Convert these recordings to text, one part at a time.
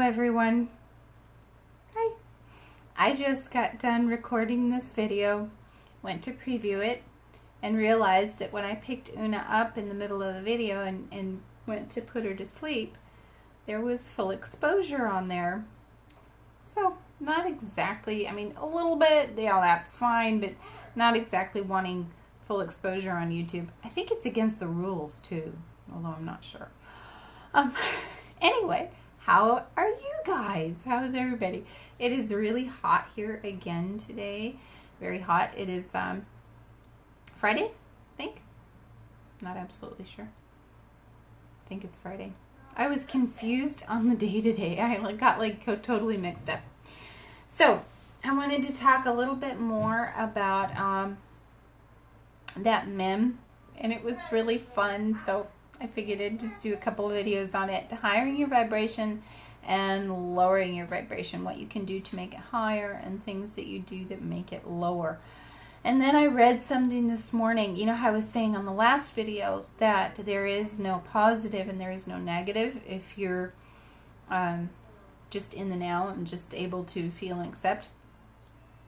everyone. Hi. I just got done recording this video, went to preview it, and realized that when I picked Una up in the middle of the video and went to put her to sleep, there was full exposure on there. So not exactly, a little bit, that's fine, but not exactly wanting full exposure on YouTube. I think it's against the rules too, although I'm not sure. Anyway, how are you guys? How is everybody? It is really hot here again today. Very hot. It is Friday, I think. Not absolutely sure. I think it's Friday. I was confused on the day today. I got totally mixed up. So I wanted to talk a little bit more about that meme, and it was really fun. So I figured I'd just do a couple of videos on it, hiring your vibration and lowering your vibration, what you can do to make it higher and things that you do that make it lower. And then I read something this morning. You know how I was saying on the last video that there is no positive and there is no negative if you're just in the now and just able to feel and accept.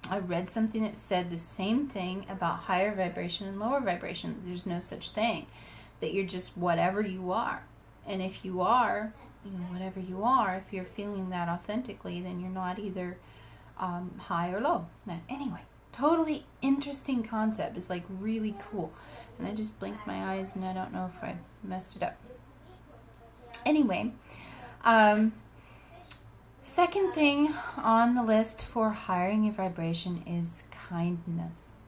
I read something that said the same thing about higher vibration and lower vibration. There's no such thing. That you're just whatever you are. And if you are, whatever you are, if you're feeling that authentically, then you're not either high or low. Now, anyway, totally interesting concept. It's really cool. And I just blinked my eyes and I don't know if I messed it up. Anyway, second thing on the list for hiring your vibration is kindness.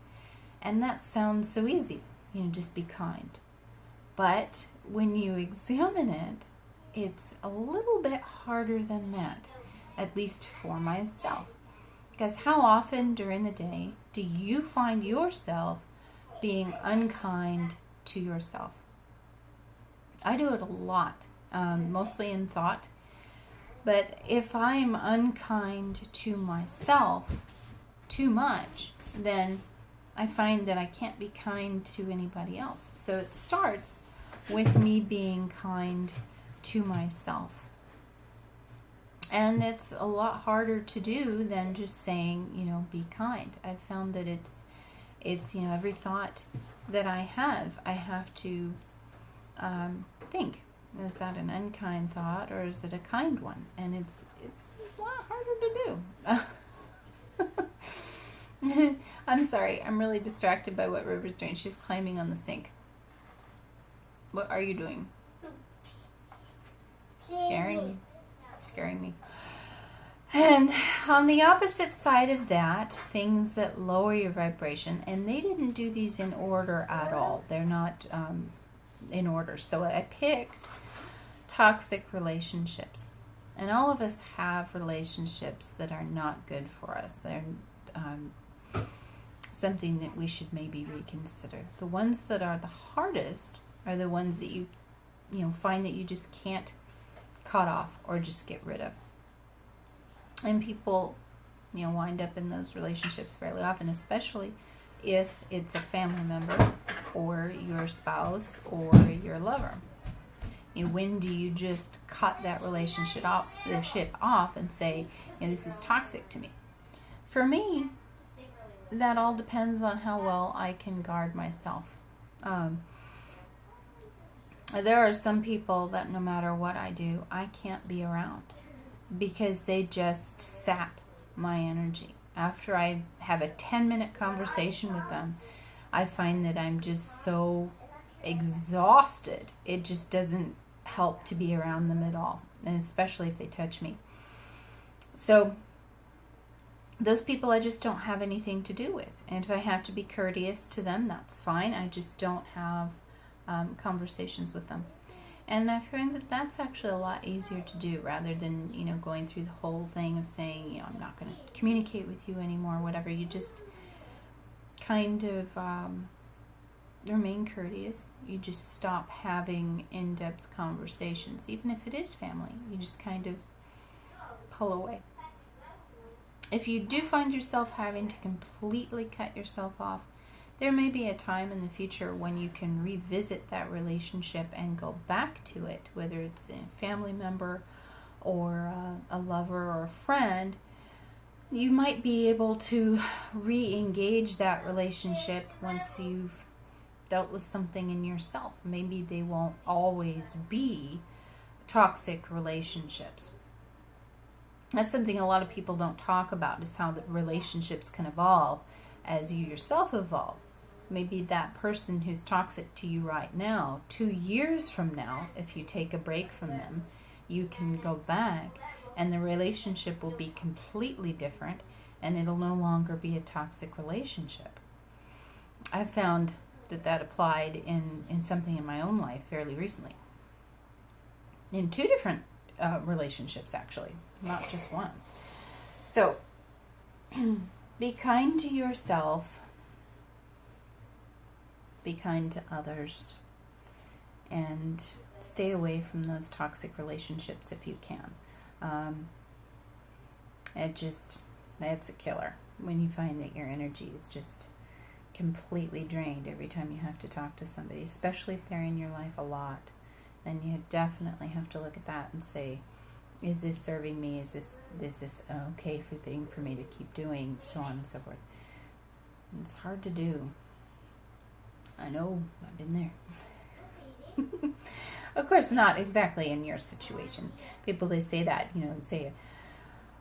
And that sounds so easy. Just be kind. But when you examine it, it's a little bit harder than that, at least for myself. Because how often during the day do you find yourself being unkind to yourself? I do it a lot, mostly in thought. But if I'm unkind to myself too much, then I find that I can't be kind to anybody else. So it starts with me being kind to myself. And it's a lot harder to do than just saying, be kind. I've found that it's every thought that I have to think, is that an unkind thought or is it a kind one? And it's a lot harder to do. I'm sorry, I'm really distracted by what River's doing. She's climbing on the sink. What are you doing? Scaring me. And on the opposite side of that, things that lower your vibration, and they didn't do these in order at all. They're not in order. So I picked toxic relationships. And all of us have relationships that are not good for us. They're something that we should maybe reconsider. The ones that are the hardest are the ones that you find that you just can't cut off or just get rid of. And people, wind up in those relationships fairly often, especially if it's a family member or your spouse or your lover. When do you just cut that relationship off and say, this is toxic to me? For me, that all depends on how well I can guard myself. There are some people that no matter what I do, I can't be around because they just sap my energy. After I have a 10-minute conversation with them, I find that I'm just so exhausted. It just doesn't help to be around them at all, and especially if they touch me. So those people I just don't have anything to do with. And if I have to be courteous to them, that's fine. I just don't have conversations with them. And I find that that's actually a lot easier to do rather than, going through the whole thing of saying, I'm not going to communicate with you anymore, whatever. You just kind of remain courteous. You just stop having in-depth conversations. Even if it is family, you just kind of pull away. If you do find yourself having to completely cut yourself off, there may be a time in the future when you can revisit that relationship and go back to it, whether it's a family member or a lover or a friend, you might be able to re-engage that relationship once you've dealt with something in yourself. Maybe they won't always be toxic relationships. That's something a lot of people don't talk about, is how the relationships can evolve as you yourself evolve. Maybe that person who's toxic to you right now, 2 years from now, if you take a break from them, you can go back and the relationship will be completely different and it'll no longer be a toxic relationship. I found that applied in something in my own life fairly recently. In 2 different relationships, actually, not just one. So, be kind to yourself, be kind to others, and stay away from those toxic relationships if you can. That's a killer when you find that your energy is just completely drained every time you have to talk to somebody, especially if they're in your life a lot. Then you definitely have to look at that and say, is this serving me? Is this an okay thing for me to keep doing? So on and so forth. It's hard to do. I know, I've been there. Of course, not exactly in your situation. People, they say that, and say,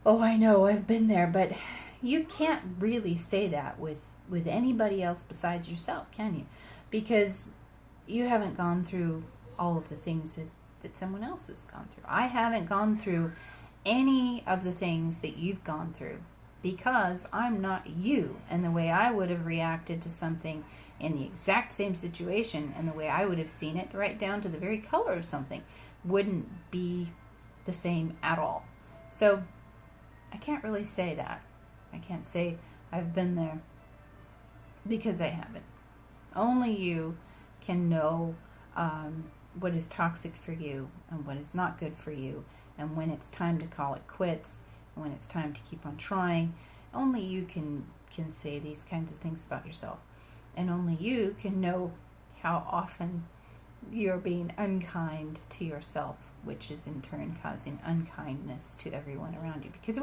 oh, I know, I've been there. But you can't really say that with anybody else besides yourself, can you? Because you haven't gone through all of the things that someone else has gone through. I haven't gone through any of the things that you've gone through because I'm not you. And the way I would have reacted to something in the exact same situation and the way I would have seen it, right down to the very color of something, wouldn't be the same at all. So I can't really say that. I can't say I've been there because I haven't. Only you can know what is toxic for you and what is not good for you, and when it's time to call it quits and when it's time to keep on trying. Only you can say these kinds of things about yourself, and only you can know how often you're being unkind to yourself, which is in turn causing unkindness to everyone around you, because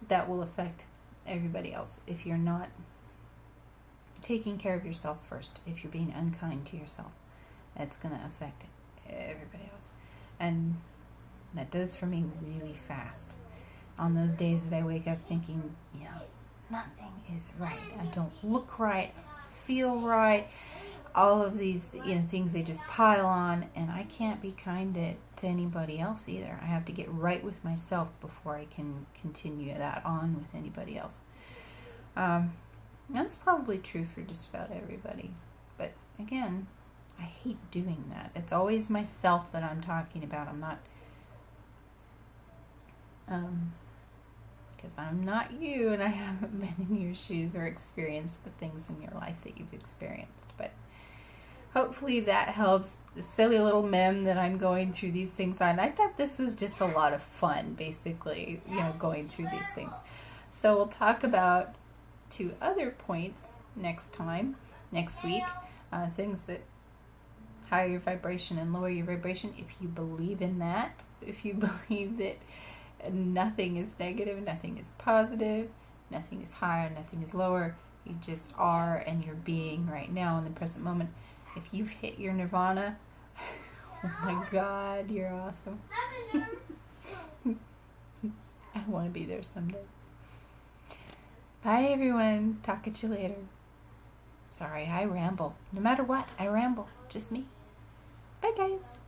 that will affect everybody else if you're not taking care of yourself first. If you're being unkind to yourself, that's going to affect everybody else. And that does for me really fast. On those days that I wake up thinking, nothing is right. I don't look right. I don't feel right. All of these things, they just pile on, and I can't be kind to anybody else either. I have to get right with myself before I can continue that on with anybody else. That's probably true for just about everybody. But again, I hate doing that. It's always myself that I'm talking about. I'm not, because I'm not you, and I haven't been in your shoes or experienced the things in your life that you've experienced. But hopefully that helps. The silly little meme that I'm going through these things on. I thought this was just a lot of fun, basically, going through these things. So we'll talk about 2 other points next week. Things that higher your vibration and lower your vibration. If you believe in that, if you believe that nothing is negative, nothing is positive, nothing is higher, nothing is lower, you just are, and you're being right now in the present moment. If you've hit your nirvana, oh my God, you're awesome. I want to be there someday. Bye, everyone. Talk at you later. Sorry, I ramble. No matter what, I ramble. Just me. Bye, guys.